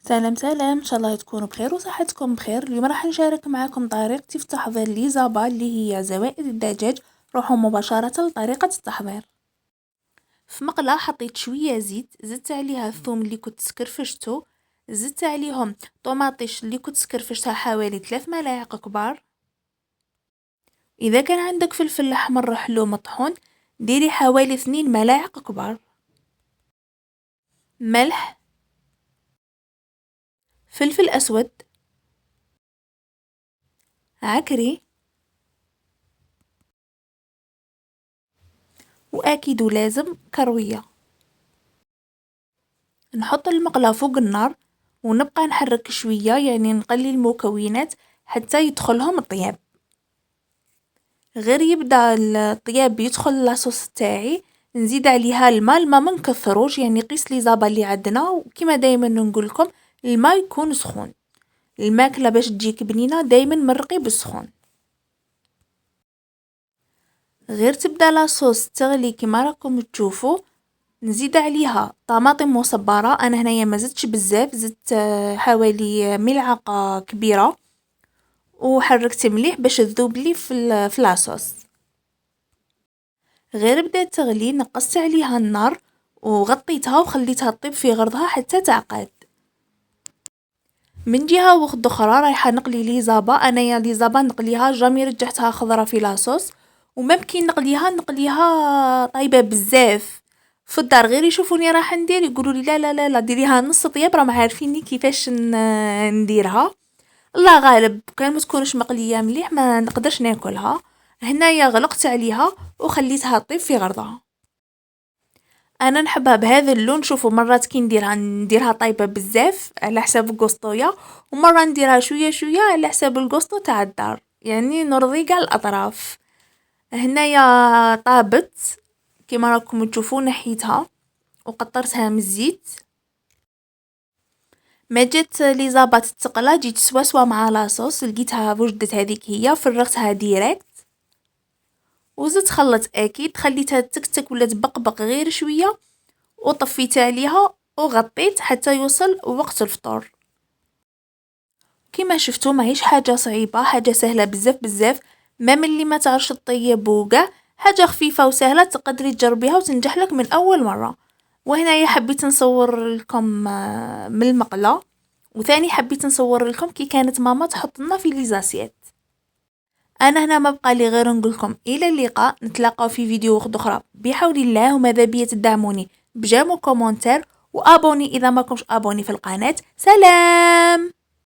سلام سلام، ان شاء الله تكونوا بخير وصحتكم بخير. اليوم راح نشارك معكم طريقتي في تحضير ليزابا اللي هي زوائد الدجاج. روحوا مباشرة لطريقة التحضير. في مقلاة حطيت شوية زيت، زدت عليها الثوم اللي كنت سكرفشته، زدت عليهم طماطيش اللي كنت سكرفشتها حوالي 3 ملاعق كبار. اذا كان عندك فلفل احمر حلو مطحون ديري حوالي 2 ملاعق كبار. ملح، فلفل اسود، عكري، واكيد ولازم كروية. نحط المقلاة فوق النار ونبقى نحرك شوية، يعني نقلي المكونات حتى يدخلهم الطياب. غير يبدا الطياب يدخل لاصوص تاعي نزيد عليها الماء ما نكثروش، يعني قيس لي زابا اللي عندنا، وكما دايما نقول لكم الماء يكون سخون. الماكله باش تجيك بنينه دايما مرقي بالسخون. غير تبدا لاصوص تغلي كما راكم تشوفوا نزيد عليها طماطم مصبرة. انا هنايا ما زدتش بزاف، زدت حوالي ملعقة كبيرة وحركت مليح باش تذوب لي في لاصوص. غير بدات تغلي نقصت عليها النار وغطيتها وخليتها تطيب في غرضها حتى تعقد. من جهه وخد اخرى رايحه نقلي لي زابا. انايا لي زابا نقليها جامي رجعتها خضره في لاصوص، وممكن نقليها طايبه بزاف في الدار. غير يشوفوني راح ندير يقولوا لي لا لا لا لا ديريها نص طياب، راهم عارفيني كيفاش نديرها. الله غالب كان ما تكونش مقليه مليح ما نقدرش ناكلها. هنايا غلقت عليها وخليتها طيب في غرضها. انا نحبها بهذا اللون. شوفوا مرات كي نديرها طايبه بزاف على حساب القسطويه، ومره نديرها شويه شويه على حساب القسطو تاع الدار، يعني نرضي كاع الاطراف. هنايا طابت كما راكم تشوفوا، نحيتها وقطرتها من الزيت. ما جات لي زابات تقلى جيت سوا مع لاصوص، لقيتها وجدت هذيك هي، فرغتها ديريكت وزدت خلط. اكيد خليتها تكتك ولا تبقبق غير شويه وطفيت عليها وغطيت حتى يوصل وقت الفطور. كما شفتوا ماهيش حاجه صعيبه، حاجه سهله بزاف بزاف. ما من اللي ما تعرفش تطيب وكاع حاجه خفيفه وسهله تقدري تجربيها وتنجح لك من اول مره. وهنا حبيت نصور لكم من المقله، وثاني حبيت نصور لكم كي كانت ماما تحط لنا في ليزاسيات. انا هنا ما بقى لي غير نقول لكم الى اللقاء، نتلاقاو في فيديو اخرى بحول الله. وماذا بيا تدعموني بجيم وكومنتير وابوني اذا ما كنتش ابوني في القناه. سلام.